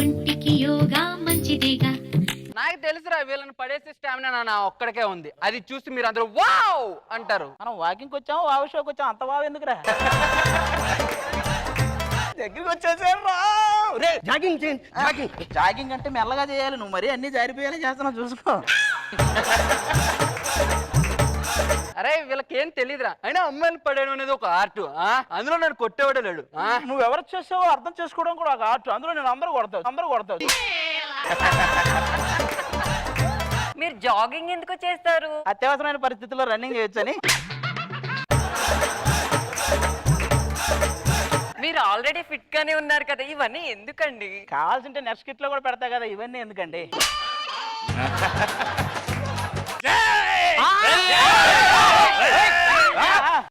ఒంటికి యోగా మంచిదేగా. నాకు తెలుసురా, వీళ్ళని పడేసే స్టామినా నా ఒక్కడికే ఉంది. అది చూసి మీరు అందరూ వావ్ అంటారు. మనం వాకింగ్ వచ్చాము, వావ్ షోకి వచ్చాము, అంత వావ్ ఎందుకురా? దగ్గరికి వచ్చేసారా? జాగింగ్ చేయండి, జాగింగ్. జాగింగ్ అంటే మెల్లగా చేయాలి, నువ్వు మరీ అన్ని జారిపోయేలా చేస్తున్నావు, చూసుకో. అరే వీళ్ళకి ఏం తెలియదురా, అయినా అమ్మాయిని పడేయడం అనేది ఒక ఆర్ట్. అందులో నన్ను కొట్టేవాడే లేడు. నువ్వు ఎవరు చేసావో అర్థం చేసుకోవడం కూడా ఒక ఆర్ట్. అందులో నేను అందరూ కొడతావు. మీరు జాగింగ్ ఎందుకు చేస్తారు? అత్యవసరమైన పరిస్థితుల్లో రన్నింగ్ చేయొచ్చని. మీరు ఆల్రెడీ ఫిట్ గానే ఉన్నారు కదా, ఇవన్నీ ఎందుకండి? కావాల్సింటే నెక్స్ట్ కిట్ లో కూడా పెడతా కదా, ఇవన్నీ ఎందుకండి?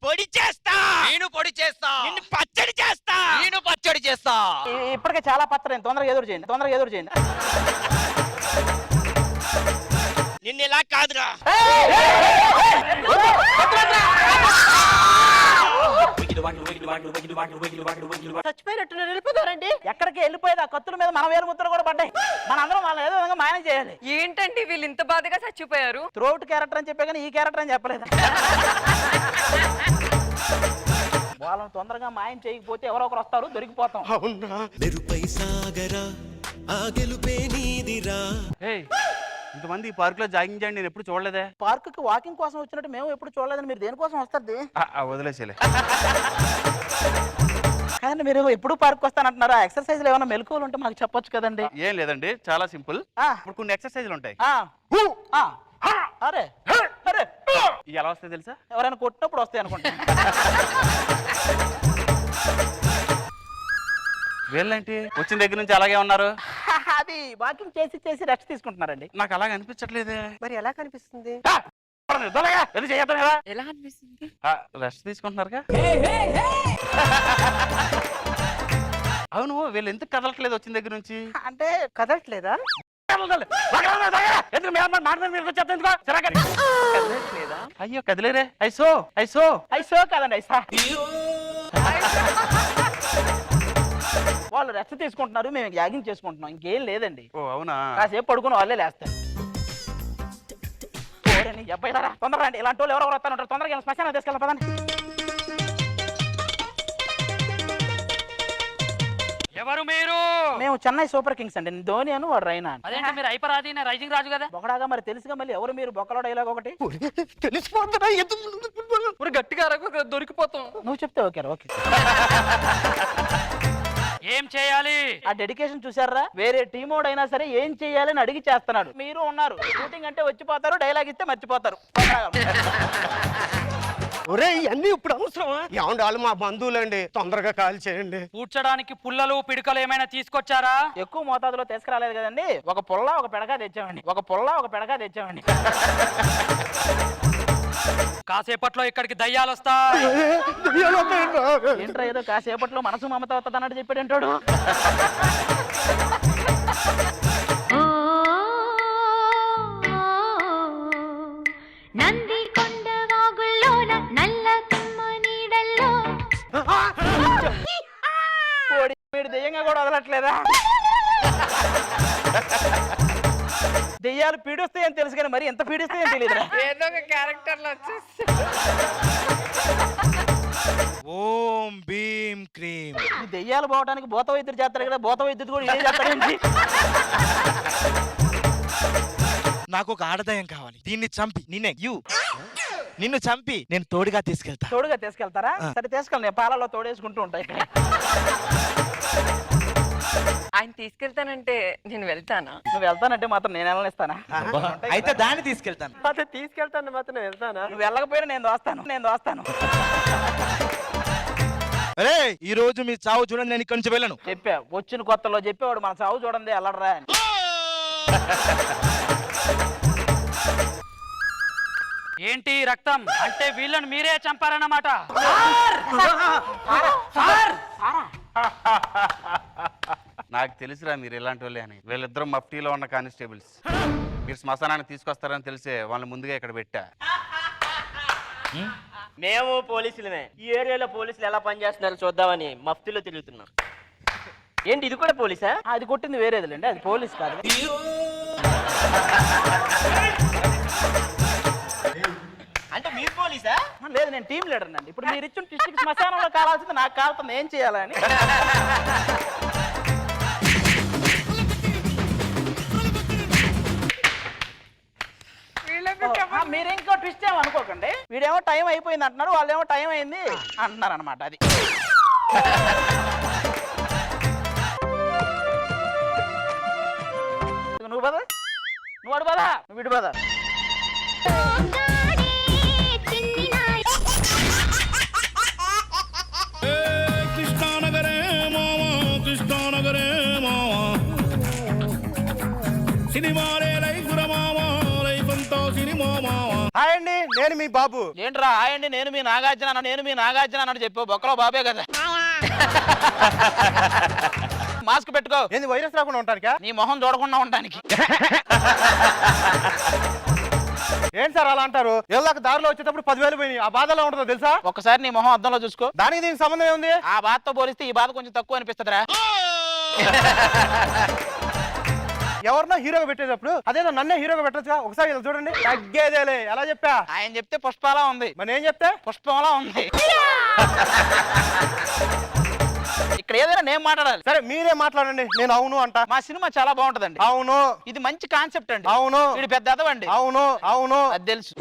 పొడి చేస్తా, నేను పొడి చేస్తా, నిన్ను పచ్చడి చేస్తా, నేను పచ్చడి చేస్తా. ఇప్పటికే చాలా పత్రం, తొందరగా ఎదురు చేయండి. నిన్న ఇలా కాదురా. చచ్చిపోయినట్టు వెళ్ళిపోతారండి. ఎక్కడికి వెళ్ళిపోయేది? ఆ కత్తుల మీద మన వేరు ముద్దలు కూడా పడ్డాయి. మనందరం వాళ్ళని ఏదో విధంగా మాయం చేయాలి. ఏంటండి వీళ్ళు ఇంత బాధగా చచ్చిపోయారు? త్రోట్ క్యారెక్టర్ అని చెప్పే కానీ ఈ క్యారెక్టర్ అని చెప్పలేదు. వాళ్ళని తొందరగా మాయం చేయకపోతే ఎవరో ఒకరు వస్తారు, దొరికిపోతాం. ఇంతమంది ఈ పార్క్ లో జాగింగ్ చేయండి నేను ఎప్పుడు చూడలేదే. పార్క్ కి వాకింగ్ కోసం వచ్చినట్టు మేము ఎప్పుడు చూడలేదని మీరు దేనికోసం వస్తుంది? వదిలేసేలే. కానీ మీరు ఎప్పుడు పార్క్ వస్తానంటున్నారా? ఎక్సర్సైజ్ ఏమైనా మెలకువలు ఉంటే మాకు చెప్పొచ్చు కదండి. ఏం లేదండి, చాలా సింపుల్. ఇప్పుడు కొన్ని ఎక్సర్సైజ్లు ఉంటాయి. అరే అరే ఎలా వస్తాయి తెలుసా? ఎవరైనా కొట్టినప్పుడు వస్తాయి అనుకుంటా. వీళ్ళేంటి వచ్చిన దగ్గర నుంచి అలాగే ఉన్నారు? అది వాకింగ్ చేసి చేసి రెస్ట్ తీసుకుంటున్నారండి. నాకు అలాగ అనిపించట్లేదే. మరి ఎలా కనిపిస్తుంది? ఎలా అనిపిస్తుంది? రెస్ట్ తీసుకుంటున్నారుగా. అవును, వీళ్ళు ఎందుకు కదలట్లేదు వచ్చిన దగ్గర నుంచి? అంటే కదలట్లేదా? అయ్యో కదిలేరే. ఐసో ఐసో ఐసో కాదండి, ఐసా. వాళ్ళు రెస్ట్ తీసుకుంటున్నారు, మేము జాగింగ్ చేసుకుంటున్నాం, ఇంకేం లేదండి. ఓ అవునా? కాసేపు పడుకుని వాళ్ళే లేస్తారు. తొందరగా రండి, ఇలాంటి వాళ్ళు ఎవరెవరు వస్తాను తొందరగా శ్మశానం తీసుకెళ్ళి పదండి. ఎవరు మీరు? మేము చెన్నై సూపర్ కింగ్స్ అండి. ధోని అని వాడు రైనా. అదేంటి మీరు హైపరాది, రైజింగ్ రాజు కదా? బొకడాగా మరి తెలుసుగా మళ్ళీ ఎవరు మీరు? బొక్కలో డైలాగ్ ఒకటి తెలిసిపోతుందా? గట్టిగా దొరికిపోతాం. నువ్వు చెప్తే ఓకే ఓకే. ఏం చేయాలి? ఆ డెడికేషన్ చూసారా? వేరే టీమోడ్ అయినా సరే ఏం చేయాలని అడిగి చేస్తున్నాడు. మీరు ఉన్నారు, షూటింగ్ అంటే వచ్చిపోతారు, డైలాగ్ ఇస్తే మర్చిపోతారు. ఒరే ఇవన్నీ ఇప్పుడు అవసరమా? ఏమండి వాళ్ళు మా బంధువులండి, తొందరగా కాల్ చేయండి. పూడ్చడానికి పుల్లలు పిడకలు ఏమైనా తీసుకొచ్చారా? ఎక్కువ మోతాదులో తీసుకురాలేదు కదండి. ఒక పుల్ల ఒక పెడగా తెచ్చామండి. ఒక పుల్ల ఒక పెడగా తెచ్చామండి. కాసేపట్లో ఇక్కడికి దయ్యాలు వస్తాయి. ఏంట్రా ఏదో కాసేపట్లో మనసు మమత వస్తుంది అన్నట్టు చెప్పాడు అంటాడు. నంది కొండ వాగుల్లోన నల్ల కమ్మ నీడల్లో మీరు దెయ్యంగా కూడా వదలట్లేదా? దెయ్యాలు పీడిస్తాయని తెలుసు కానీ మరి ఎంత పీడిస్తాయని తెలియదురా. ఏదో ఒక క్యారెక్టర్ లో వచ్చేసి ఓం భీం క్రీం. ఈ దెయ్యాలు పోవడానికి భూత వైద్యుడు చేస్తారు కదా, భూత వైద్యుడు కూడా ఇదే చేస్తాడేంటి? నాకు ఒక ఆడదయం కావాలి. దీన్ని చంపి నిన్ను చంపి నేను తోడుగా తీసుకెళ్తా. తోడుగా తీసుకెళ్తారా? సరే తీసుకెళ్ళి, నేను పాలలో తోడేసుకుంటూ ఉంటాయి. ఆయన తీసుకెళ్తానంటే నేను వెళ్తానా? నువ్వు వెళ్తానంటే మాత్రం నేను వెళ్ళనిస్తానా? అయితే దాన్ని తీసుకెళ్తాను. అదే తీసుకెళ్తాను మాత్రం నేను వెళ్తానా? నువ్వు వెళ్ళకపోయినా నేను దోస్తాను. అరే ఈ రోజు మీ చావు చూడండి, నేను ఇక్కడి నుంచి వెళ్ళను. చెప్పా, వచ్చిన కొత్తలో చెప్పేవాడు మన చావు చూడండి వెళ్ళడరా అని. ఏంటి రక్తం అంటే వీళ్ళని మీరే చంపారన్నమాట? నాకు తెలుసురా మీరు ఇలాంటి వాళ్ళే అని. వీళ్ళిద్దరూ మఫ్టీలో ఉన్న కానిస్టేబుల్స్. మీరు శ్మశానానికి తీసుకొస్తారని తెలిసే వాళ్ళని ముందుగా ఇక్కడ పెట్టా. మేము పోలీసులమే. ఈ ఏరియాలో పోలీసులు ఎలా పనిచేస్తున్నారో చూద్దామని మఫ్తీలో తిరుగుతున్నాం. ఏంటి ఇది కూడా పోలీసా? అది కొట్టింది వేరేదిలేండి, అది పోలీస్ కాదు. అంటే మీరు పోలీసా? లేదు, నేను టీం లీడర్ అండి. ఇప్పుడు మీరు ఇచ్చిన డిస్ట్రిక్ట్ శ్మశానంలో కావాల్సింది నాకు కావాల్సింది ఏం చేయాలని. మీరు ఇంకో ట్విస్ట్ ఏమో అనుకోకండి. వీడేమో టైం అయిపోయింది అంటున్నారు, వాళ్ళేమో టైం అయింది అంటున్నారు అనమాట. అది నువ్వు బదా, నువ్వు అడు బదా, నువ్వు ఇటు బదా. హాయ్ అండి, నేను మీ బాబు. ఏంట్రా హాయ్ అండి, నేను మీ నాగార్జున అన్నట్టు చెప్పు. బొక్కలో బాబే కదా. మాస్క్ పెట్టుకో. ఏంది వైరస్ రాకుండా ఉంటానికా? నీ మొహం చూడకుండా ఉండడానికి. ఏంటి సార్ అలా అంటారు? ఏళ్ళకి దారిలో వచ్చేటప్పుడు 10,000 పోయినాయి. ఆ బాధలో ఉంటుందో తెలుసా? ఒకసారి నీ మొహం అద్దంలో చూసుకో. దానికి దీనికి సంబంధం ఏముంది? ఆ బాధతో పోలిస్తే ఈ బాధ కొంచెం తక్కువ అనిపిస్తుందిరా. ఎవరినో హీరోగా పెట్టేటప్పుడు అదేదో నన్నే హీరోగా పెట్టొచ్చుగా. ఒకసారి ఇలా చూడండి. తగ్గేదేలే. ఎలా చెప్పా? ఆయన చెప్తే పుష్పలా ఉంది, మరి ఏం చెప్తే పుష్పంలా ఉంది. ఇక్కడ ఏదైనా నేను మాట్లాడాలి. సరే మీరే మాట్లాడండి, నేను అవును అంట. మా సినిమా చాలా బాగుంటదండి. అవును. ఇది మంచి కాన్సెప్ట్ అండి. అవును. ఇది పెద్ద అదవండి. అవును. అవును. అది తెలుసు.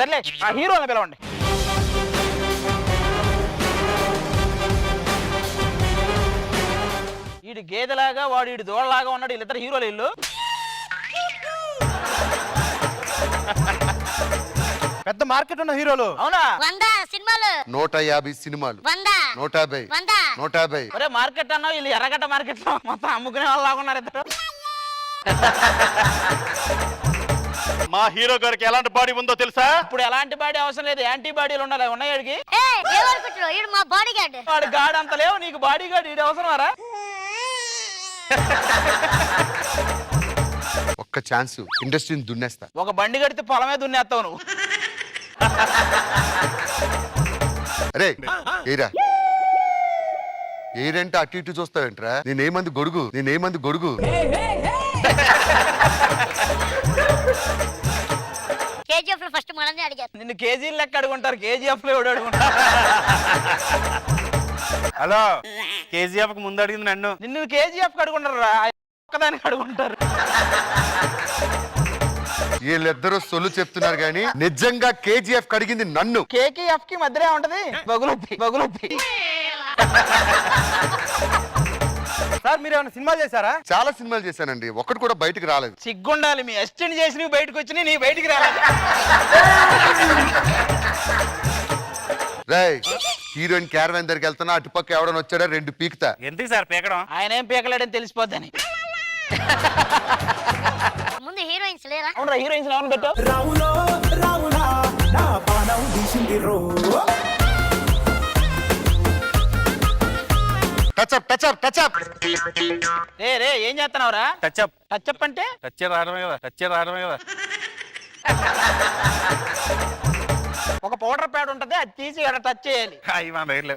సర్లే ఆ హీరోని పిలవండి. వీడు గేదెలాగా వాడు వీడు దోడలాగా ఉన్నాడు. వీళ్ళిద్దరు హీరోలు వీళ్ళు. పెద్ద మార్కెట్ ఉన్న హీరోలు. అవునా? 100 సినిమాలు 150 సినిమాలు 100 150 100 150. ఒరే మార్కెట్ అన్నా వీళ్ళు ఎర్రగడ్డ మార్కెట్ లో మొత్తం అమ్ముకునే వాళ్ళు లాగా ఉన్నారు ఇద్దరు. మా హీరో గారికి ఎలాంటి బాడీ ఉందో తెలుసా? ఇప్పుడు ఎలాంటి బాడీ అవసరం లేదు, యాంటీ బాడీలు ఉండాలి. ఉన్నాయాడికి ఏమనుకుంటున్నావు? ఈడు మా బాడీ గార్డ్. వాడు గాడి అంత లేవు, నీకు బాడీ గార్డ్ ఇది అవసరమారా? ఒక్క ఛాన్స్ ఇండస్ట్రీని దున్నేస్తా. ఒక బండి కడితే పొలమే దున్నేస్తావు నువ్వు. అరే ఏరా ఏరంటే అటు ఇటు చూస్తావేంట్రా? నేనేమంది గొడుగు కేజీఎఫ్ లో ఫస్ట్ మనల్ని అడిగారు. నిన్ను కేజీలు లెక్క అడుగుంటారు, కేజీఎఫ్ లో ఎవడు అడుగుంటారు? హలో, కేజీఎఫ్ కు ముందు అడిగింది నన్ను. నిన్ను కేజీఎఫ్ అడుగుంటారు, ఒక్కదానికి అడుగుంటారు. వీళ్ళిద్దరూ సొల్లు చెప్తున్నారు గానీ నిజంగా కేజీఎఫ్ కడిగింది నన్ను. కేకేఎఫ్ కి మధ్యలో ఉంటది బగులొప్పి. సార్ మీరు ఏమైనా సినిమాలు చేశారా? చాలా సినిమాలు చేశానండి, ఒక్కటి కూడా బయటకు రాలేదు. సిగ్గుండాలి, మీ అసిస్టెంట్ చేసి నువ్వు బయటకు వచ్చి నీ బయటికి రావాలి. రేయ్ హీరోయిన్ క్యారవాన్ దగ్గరికి వెళ్తున్నా, అటుపక్క ఎవడని వచ్చాడా 2 పీకుతా. ఎందుకు సార్ పీకడం? ఆయన ఏం పీకలేడని తెలిసిపోద్దని. ముందు హీరోయిన్స్ లేరా? అవునరా, హీరోయిన్స్ ఎవరిని పెట్టు. టచ్అప్ రే ఏం చేస్తున్నావురా? టచ్అప్. టచ్అప్ అంటే టచ్ రావడమే కదా. ఒక పౌడర్ ప్యాడ్ ఉంటది, అది తీసి ఇక్కడ టచ్ చేయాలి. అయ్యి మన దగ్గర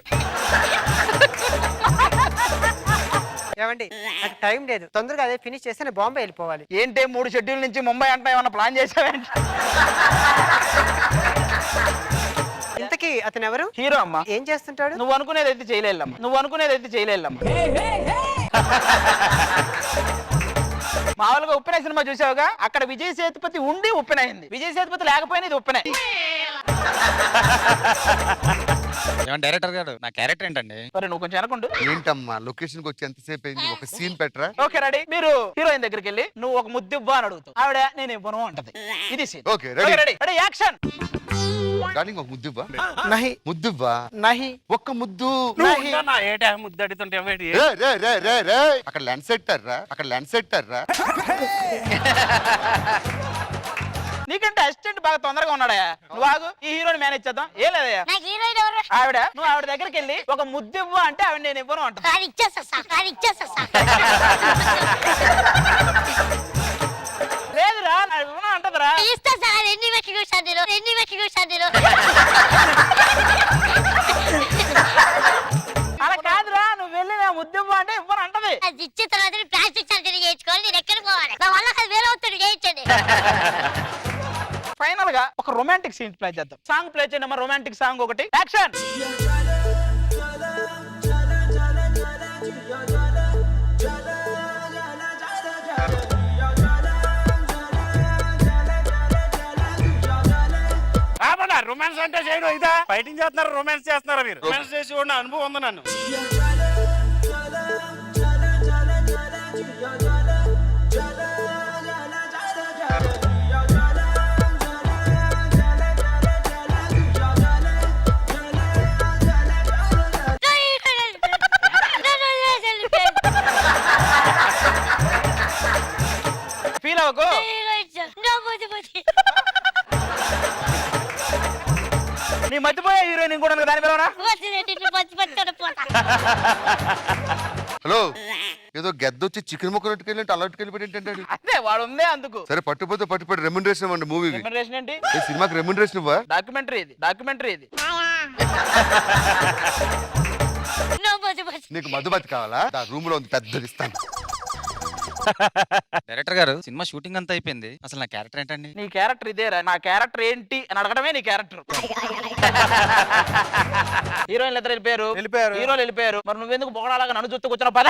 ఏమండి నాకు టైం లేదు, తొందరగా అదే ఫినిష్ చేస్తే నేను బాంబే వెళ్ళిపోవాలి. ఏంటి 3 షెడ్యూల్ నుంచి ముంబై అంటా ఏమన్నా ప్లాన్ చేసావేంటి? ఇంతకీ అతను ఎవరు? హీరో అమ్మా. ఏం చేస్తుంటాడు? నువ్వు అనుకునేది అయితే చేయలేమ్మా. మామూలుగా ఉప్పెన సినిమా చూసావుగా, అక్కడ విజయ్ సేతుపతి ఉండి ఉప్పెన అయింది, విజయ్ సేతుపతి లేకపోయినా ఇది ఉప్పెన. డైరెక్టర్ గారు నా క్యారెక్టర్ ఏంటండి? సరే నువ్వు కొంచెం అనుకుంటు. ఏంటమ్మా లొకేషన్ కి వచ్చి ఎంతసేపు అయింది? ఒక సీన్ పెట్టరా? Okay ready. మీరు హీరోయిన్ దగ్గరికి వెళ్ళి నువ్వు ఒక ముద్దివ్వా అని అడుగుతావు, ఆవిడ నేను ఇవ్వను అంటది. ఇది సీన్. Okay ready. యాక్షన్. డార్లింగ్ ఒక ముద్దువ్వా? నహి. ముద్దువ్వా? నహి. ఒక్క ముద్దు. ఏటా ముద్దు అడుగుతుంటే రే అక్కడ లెన్స్ సెట్టారా? నీకంటే అసిస్టెంట్ బాగా తొందరగా ఉన్నాడా? నువ్వు ఆగు, ఈ హీరోని మేనేజ్ చేద్దాం. ఏం లేదయ్యా, నాకు హీరోయిన్ ఎవరు? ఆవిడ నువ్వు ఆవిడ దగ్గరికి వెళ్ళి ఒక ముద్దివ్వ అంటే ఆవిడ నేను ఇవ్వను అంటది. అది ఇచ్చేస్తా. లేదురా నా ఇవ్వను అంటదిరా. ఇస్తా సార్. ఎన్ని వెక్కి చూసాను నేను. అలా కాదురా, నువ్వు వెళ్ళి నా ముద్దివ్వ అంటే ఇవ్వను అంటది. అది ఇచ్చిన తర్వాత ప్లాస్టిక్ సర్జరీ చేయించుకోవాలి. నేను ఎక్కడికి పోవాలి? నా వల్ల అది వేరే అవుతుంది, చేయించండి. ఫైనల్ గా ఒక రొమాంటిక్ సీన్ ప్లే చేద్దాం. సాంగ్ ప్లే చేయండి అమ్మా, రొమాంటిక్ సాంగ్ ఒకటి. యాక్షన్. రొమాన్స్ అంటే చేయడం ఇదా? ఫైటింగ్ చేస్తున్నారు, రొమాన్స్ చేస్తున్నారా మీరు? రొమాన్స్ చేసి ఉన్న అనుభవం ఉంది నన్ను. ఫీల్ అవ్వకు. నీ మర్చిపోయే హీరోయిన్ కూడా దాని పిలవనా? హలో, ఏదో గెద్దొచ్చి చికెన్ ముక్క నెట్టుకెళ్ళి అలర్ట్కి వెళ్ళిపోయి ఏంటంటే అదే వాడు ఉందే అందుకు. సరే పట్టుపోతే పట్టుబడి రెమ్యునరేషన్ ఇవ్వండి మూవీకి. రెమ్యునరేషన్ ఏంటి? సినిమాకి రెమ్యునరేషన్ ఇవ్వా? డాక్యుమెంటరీ ఇది. నీకు మధుమతి కావాలా? రూమ్ లో ఉంది పెద్దది ఇస్తాను. డైరెక్టర్ గారు సినిమా షూటింగ్ అంతా అయిపోయింది, అసలు నా క్యారెక్టర్ ఏంటండి? నీ క్యారెక్టర్ ఇదేరా, నా క్యారెక్టర్ ఏంటి అని అడగడమే నీ క్యారెక్టర్. హీరోయిన్లు ఇద్దరు వెళ్ళిపోయారు, హీరోలు వెళ్ళిపోయారు, మరి నువ్వెందుకు బొగడాలాగా నన్ను చూస్తూ కూర్చున్నావు? పద.